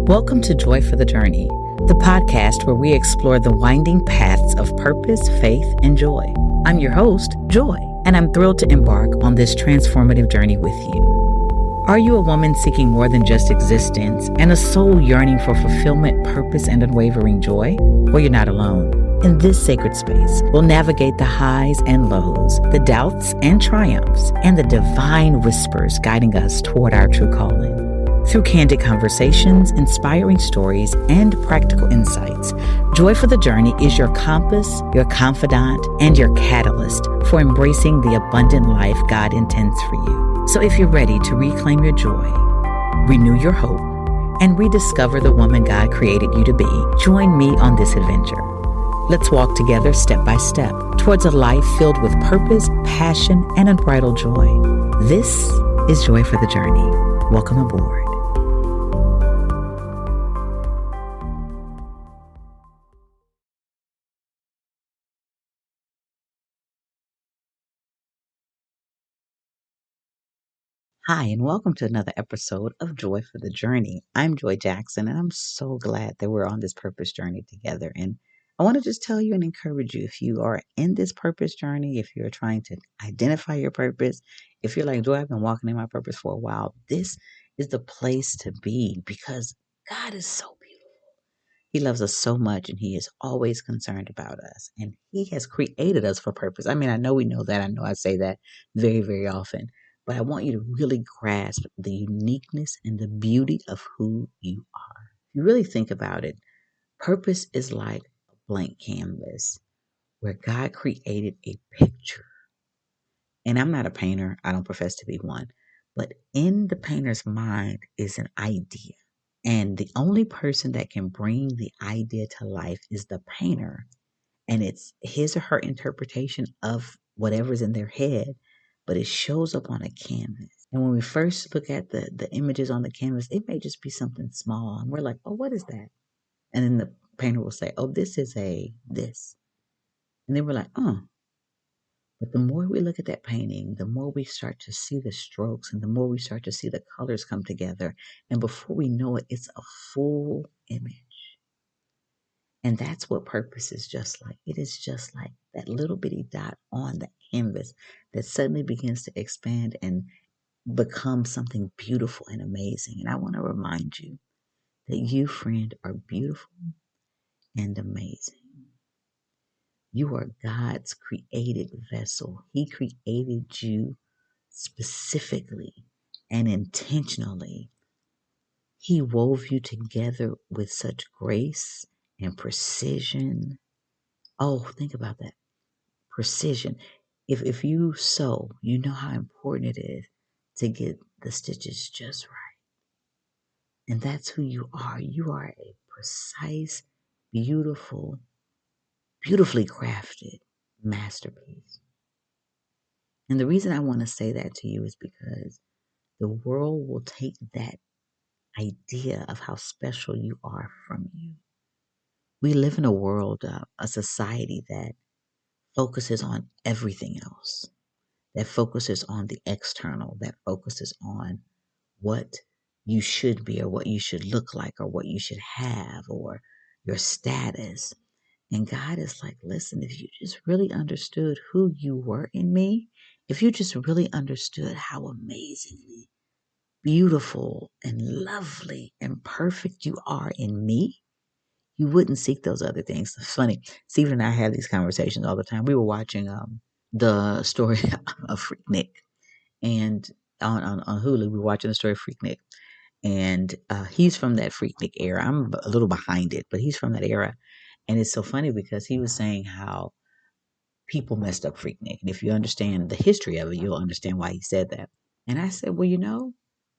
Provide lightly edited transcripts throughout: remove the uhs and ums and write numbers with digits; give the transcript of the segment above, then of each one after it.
Welcome to Joy for the Journey, the podcast where we explore the winding paths of purpose, faith, and joy. I'm your host, Joy, and I'm thrilled to embark on this transformative journey with you. Are you a woman seeking more than just existence and a soul yearning for fulfillment, purpose, and unwavering joy? Well, you're not alone. In this sacred space, we'll navigate the highs and lows, the doubts and triumphs, and the divine whispers guiding us toward our true calling. Through candid conversations, inspiring stories, and practical insights, Joy for the Journey is your compass, your confidant, and your catalyst for embracing the abundant life God intends for you. So if you're ready to reclaim your joy, renew your hope, and rediscover the woman God created you to be, join me on this adventure. Let's walk together step by step towards a life filled with purpose, passion, and unbridled joy. This is Joy for the Journey. Welcome aboard. Hi, and welcome to another episode of Joy for the Journey. I'm Joy Jackson, and I'm so glad that we're on this purpose journey together. And I want to just tell you and encourage you, if you are in this purpose journey, if you're trying to identify your purpose, if you're like, Joy, I've been walking in my purpose for a while, this is the place to be because God is so beautiful. He loves us so much, and He is always concerned about us. And He has created us for purpose. I mean, I know we know that. I know I say that very, very often. But I want you to really grasp the uniqueness and the beauty of who you are. If you really think about it, purpose is like a blank canvas where God created a picture. And I'm not a painter. I don't profess to be one. But in the painter's mind is an idea. And the only person that can bring the idea to life is the painter. And it's his or her interpretation of whatever's in their head, but it shows up on a canvas. And when we first look at the images on the canvas, it may just be something small. And we're like, oh, what is that? And then the painter will say, oh, this is this. And then we're like, oh. But the more we look at that painting, the more we start to see the strokes and the more we start to see the colors come together. And before we know it, it's a full image. And that's what purpose is just like. It is just like that little bitty dot on the canvas that suddenly begins to expand and become something beautiful and amazing. And I want to remind you that you, friend, are beautiful and amazing. You are God's created vessel. He created you specifically and intentionally. He wove you together with such grace and precision. Oh, think about that. Precision. If you sew, you know how important it is to get the stitches just right. And that's who you are. You are a precise, beautiful, beautifully crafted masterpiece. And the reason I want to say that to you is because the world will take that idea of how special you are from you. We live in a world, a society that focuses on everything else, that focuses on the external, that focuses on what you should be or what you should look like or what you should have or your status. And God is like, listen, if you just really understood who you were in me, if you just really understood how amazingly beautiful and lovely and perfect you are in me, you wouldn't seek those other things. It's funny. Stephen and I have these conversations all the time. We were watching the story of Freak Nick, and on Hulu, we were watching the story of Freak Nick. And he's from that Freaknik era. I'm a little behind it, but he's from that era. And it's so funny because he was saying how people messed up Freaknik. And if you understand the history of it, you'll understand why he said that. And I said, well,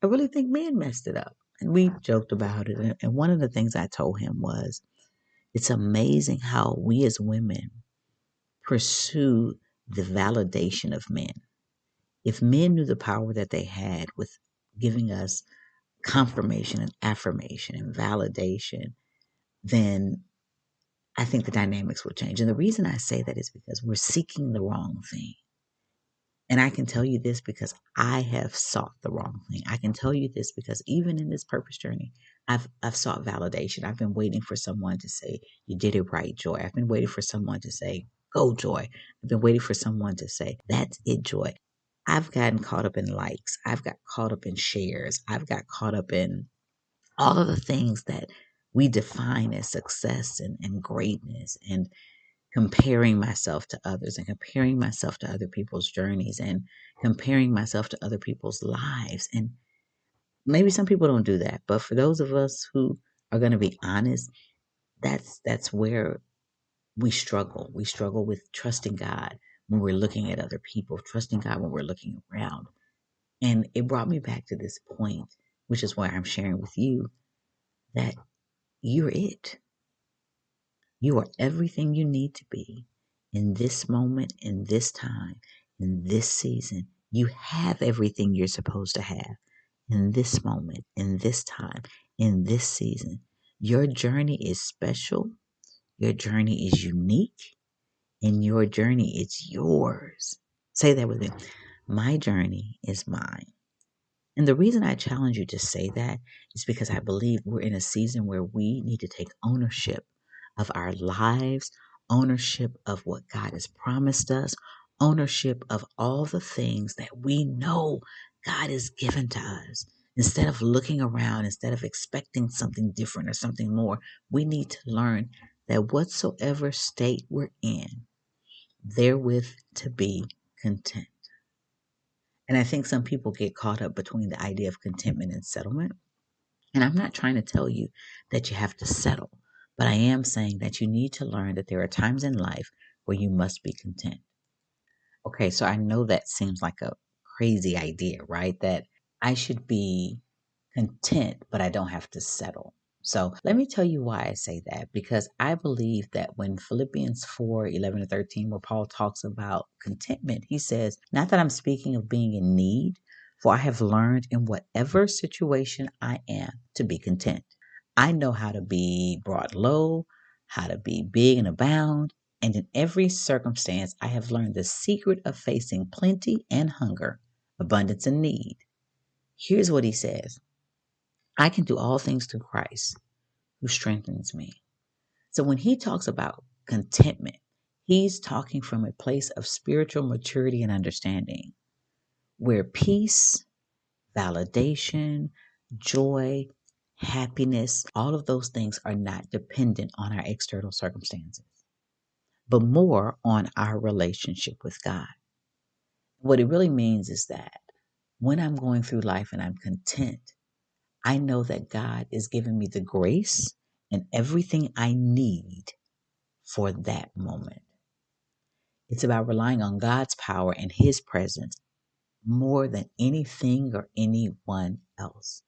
I really think men messed it up. And we joked about it. And one of the things I told him was, it's amazing how we as women pursue the validation of men. If men knew the power that they had with giving us confirmation and affirmation and validation, then I think the dynamics will change. And the reason I say that is because we're seeking the wrong thing. And I can tell you this because I have sought the wrong thing. I can tell you this because even in this purpose journey, I've sought validation. I've been waiting for someone to say, "You did it right, Joy." I've been waiting for someone to say, "Go, Joy." I've been waiting for someone to say, "That's it, Joy." I've gotten caught up in likes. I've got caught up in shares. I've got caught up in all of the things that we define as success and greatness, and comparing myself to others and comparing myself to other people's journeys and comparing myself to other people's lives. And maybe some people don't do that, but for those of us who are going to be honest, that's where we struggle. We struggle with trusting God when we're looking at other people, trusting God when we're looking around. And it brought me back to this point, which is why I'm sharing with you that you're it. You are everything you need to be in this moment, in this time, in this season. You have everything you're supposed to have in this moment, in this time, in this season. Your journey is special. Your journey is unique, and your journey is yours. Say that with me. My journey is mine. And the reason I challenge you to say that is because I believe we're in a season where we need to take ownership of our lives, ownership of what God has promised us, ownership of all the things that we know God has given to us. Instead of looking around, instead of expecting something different or something more, we need to learn that whatsoever state we're in, therewith to be content. And I think some people get caught up between the idea of contentment and settlement. And I'm not trying to tell you that you have to settle, but I am saying that you need to learn that there are times in life where you must be content. Okay, so I know that seems like a crazy idea, right? That I should be content, but I don't have to settle. So let me tell you why I say that, because I believe that when Philippians 4:11 to 13, where Paul talks about contentment, he says, "Not that I'm speaking of being in need, for I have learned in whatever situation I am to be content. I know how to be brought low, how to be big and abound, and in every circumstance I have learned the secret of facing plenty and hunger, abundance and need." Here's what he says: "I can do all things through Christ who strengthens me." So when he talks about contentment, he's talking from a place of spiritual maturity and understanding, where peace, validation, joy, happiness, all of those things are not dependent on our external circumstances, but more on our relationship with God. What it really means is that when I'm going through life and I'm content, I know that God is giving me the grace and everything I need for that moment. It's about relying on God's power and His presence more than anything or anyone else.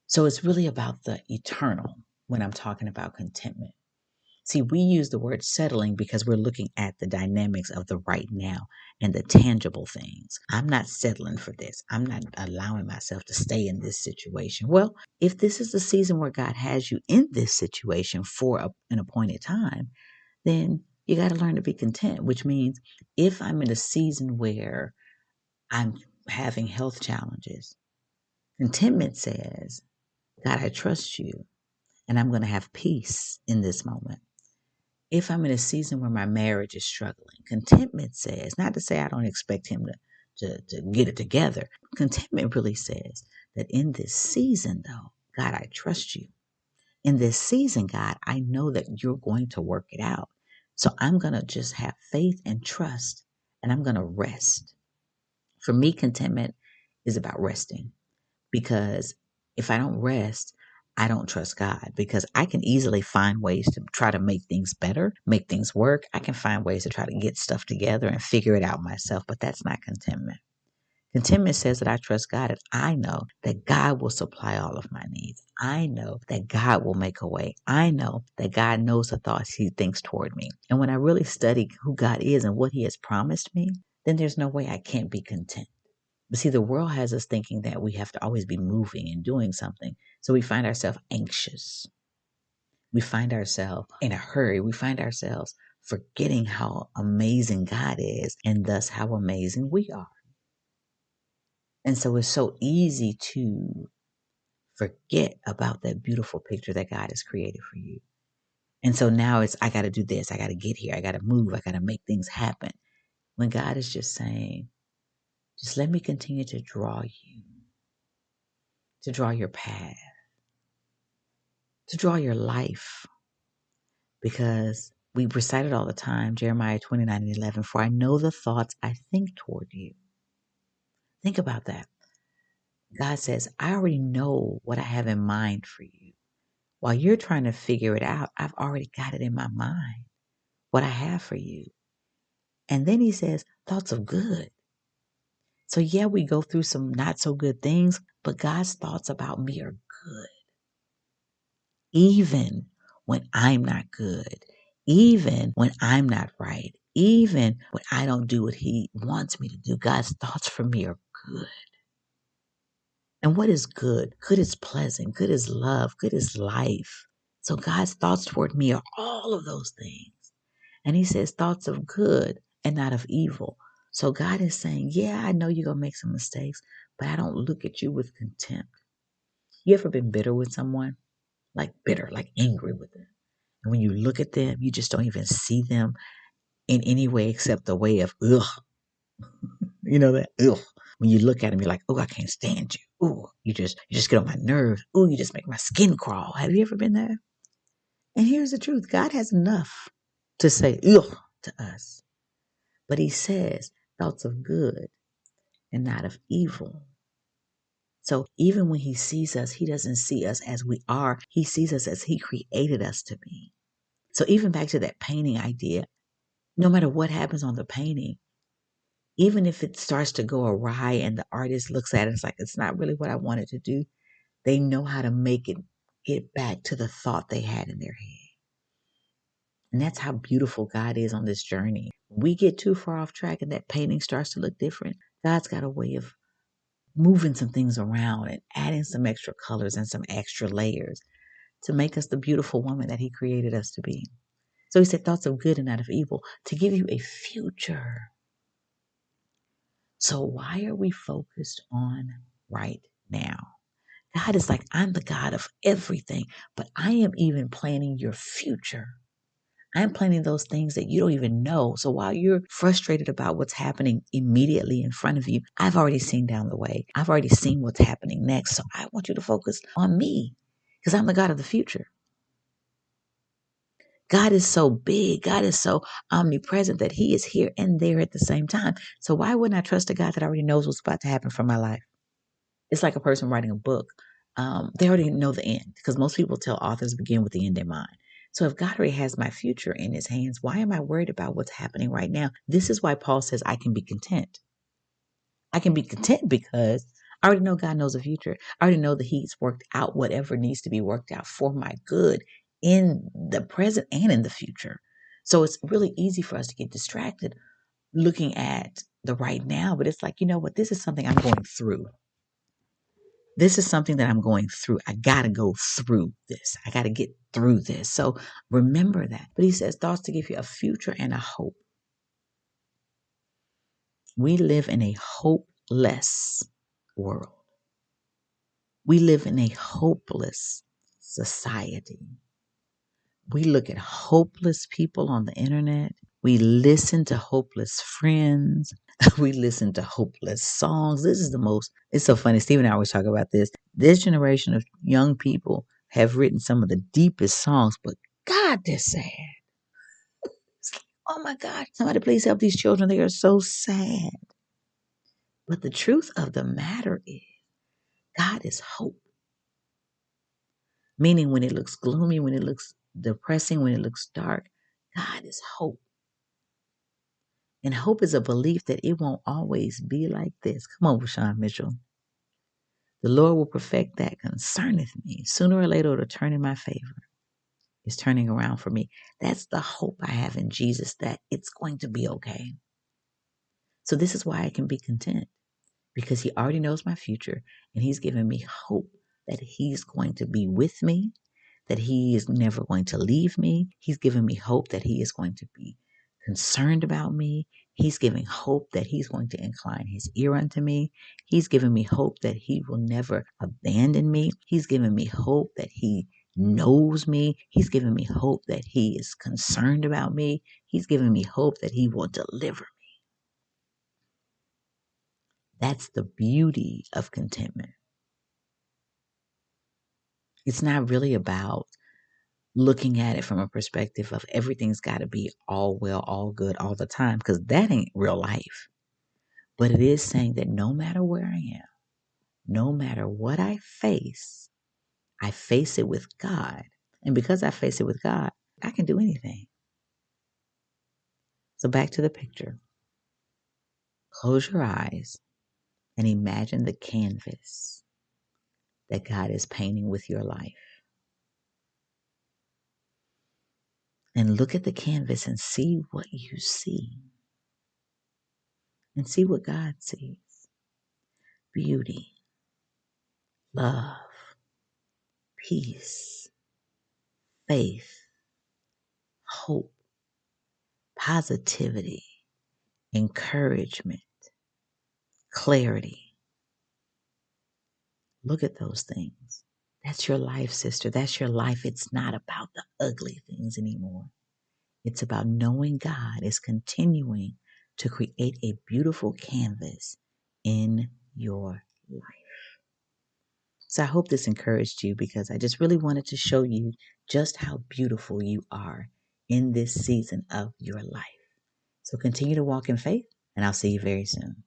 So it's really about the eternal when I'm talking about contentment. See, we use the word settling because we're looking at the dynamics of the right now and the tangible things. I'm not settling for this. I'm not allowing myself to stay in this situation. Well, if this is the season where God has you in this situation for an appointed time, then you got to learn to be content, which means if I'm in a season where I'm having health challenges, contentment says, "God, I trust you and I'm going to have peace in this moment." If I'm in a season where my marriage is struggling, contentment says, not to say I don't expect him to get it together. Contentment really says that in this season, though, God, I trust you. In this season, God, I know that you're going to work it out. So I'm going to just have faith and trust, and I'm going to rest. For me, contentment is about resting, because if I don't rest, I don't trust God, because I can easily find ways to try to make things better, make things work. I can find ways to try to get stuff together and figure it out myself, but that's not contentment. Contentment says that I trust God and I know that God will supply all of my needs. I know that God will make a way. I know that God knows the thoughts He thinks toward me. And when I really study who God is and what He has promised me, then there's no way I can't be content. But see, the world has us thinking that we have to always be moving and doing something. So we find ourselves anxious. We find ourselves in a hurry. We find ourselves forgetting how amazing God is and thus how amazing we are. And so it's so easy to forget about that beautiful picture that God has created for you. And so now it's, I got to do this. I got to get here. I got to move. I got to make things happen. When God is just saying, just let me continue to draw you, to draw your path, to draw your life. Because we recite it all the time, Jeremiah 29:11, for I know the thoughts I think toward you. Think about that. God says, I already know what I have in mind for you. While you're trying to figure it out, I've already got it in my mind, what I have for you. And then he says, thoughts of good. So yeah, we go through some not so good things, but God's thoughts about me are good. Even when I'm not good, even when I'm not right, even when I don't do what he wants me to do, God's thoughts for me are good. And what is good? Good is pleasant. Good is love. Good is life. So God's thoughts toward me are all of those things. And he says thoughts of good and not of evil. So God is saying, yeah, I know you're going to make some mistakes, but I don't look at you with contempt. You ever been bitter with someone? Like bitter, like angry with them. And when you look at them, you just don't even see them in any way except the way of, ugh. You know that? Ugh. When you look at them, you're like, oh, I can't stand you. Ooh, you just get on my nerves. Ooh, you just make my skin crawl. Have you ever been there? And here's the truth. God has enough to say, ugh, to us. But he says thoughts of good and not of evil. So even when he sees us, he doesn't see us as we are. He sees us as he created us to be. So even back to that painting idea, no matter what happens on the painting, even if it starts to go awry and the artist looks at it, it's like, it's not really what I wanted to do. They know how to make it get back to the thought they had in their head. And that's how beautiful God is on this journey. We get too far off track and that painting starts to look different. God's got a way of moving some things around and adding some extra colors and some extra layers to make us the beautiful woman that he created us to be. So he said thoughts of good and not of evil to give you a future. So why are we focused on right now? God is like, I'm the God of everything, but I am even planning your future. I'm planning those things that you don't even know. So while you're frustrated about what's happening immediately in front of you, I've already seen down the way. I've already seen what's happening next. So I want you to focus on me because I'm the God of the future. God is so big. God is so omnipresent that he is here and there at the same time. So why wouldn't I trust a God that already knows what's about to happen for my life? It's like a person writing a book. They already know the end because most people tell authors begin with the end in mind. So if God already has my future in his hands, why am I worried about what's happening right now? This is why Paul says I can be content. I can be content because I already know God knows the future. I already know that he's worked out whatever needs to be worked out for my good in the present and in the future. So it's really easy for us to get distracted looking at the right now, but it's like, you know what? This is something I'm going through. This is something that I'm going through. I got to go through this. I got to get through this. So remember that. But he says thoughts to give you a future and a hope. We live in a hopeless world. We live in a hopeless society. We look at hopeless people on the internet. We listen to hopeless friends. We listen to hopeless songs. This is the most, it's so funny. Steve and I always talk about this. This generation of young people have written some of the deepest songs, but God, they're sad. It's like, oh my God, somebody please help these children. They are so sad. But the truth of the matter is, God is hope. Meaning when it looks gloomy, when it looks depressing, when it looks dark, God is hope. And hope is a belief that it won't always be like this. Come on, Rashawn Mitchell. The Lord will perfect that concerneth me. Sooner or later, it'll turn in my favor. It's turning around for me. That's the hope I have in Jesus, that it's going to be okay. So this is why I can be content, because he already knows my future and he's given me hope that he's going to be with me, that He is never going to leave me. He's given me hope that He is going to be concerned about me. He's giving hope that He's going to incline His ear unto me. He's given me hope that He will never abandon me. He's given me hope that He knows me. He's given me hope that He is concerned about me. He's given me hope that He will deliver me. That's the beauty of contentment. It's not really about looking at it from a perspective of everything's got to be all well, all good all the time, because that ain't real life. But it is saying that no matter where I am, no matter what I face it with God. And because I face it with God, I can do anything. So back to the picture. Close your eyes and imagine the canvas that God is painting with your life. And look at the canvas and see what you see. And see what God sees. Beauty, love, peace, faith, hope, positivity, encouragement, clarity. Look at those things. That's your life, sister. That's your life. It's not about the ugly things anymore. It's about knowing God is continuing to create a beautiful canvas in your life. So I hope this encouraged you, because I just really wanted to show you just how beautiful you are in this season of your life. So continue to walk in faith, and I'll see you very soon.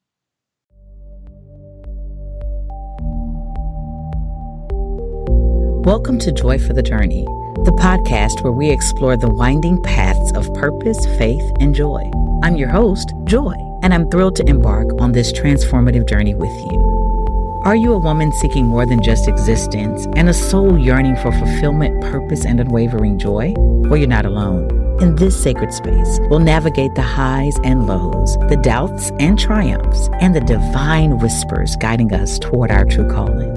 Welcome to Joy for the Journey, the podcast where we explore the winding paths of purpose, faith, and joy. I'm your host, Joy, and I'm thrilled to embark on this transformative journey with you. Are you a woman seeking more than just existence and a soul yearning for fulfillment, purpose, and unwavering joy? Well, you're not alone. In this sacred space, we'll navigate the highs and lows, the doubts and triumphs, and the divine whispers guiding us toward our true calling.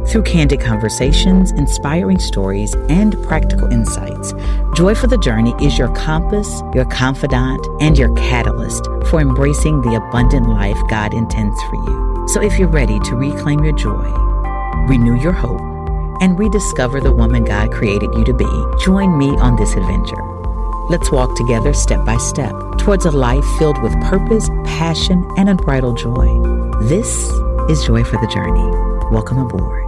Through candid conversations, inspiring stories, and practical insights, Joy for the Journey is your compass, your confidant, and your catalyst for embracing the abundant life God intends for you. So if you're ready to reclaim your joy, renew your hope, and rediscover the woman God created you to be, join me on this adventure. Let's walk together step by step towards a life filled with purpose, passion, and unbridled joy. This is Joy for the Journey. Welcome aboard.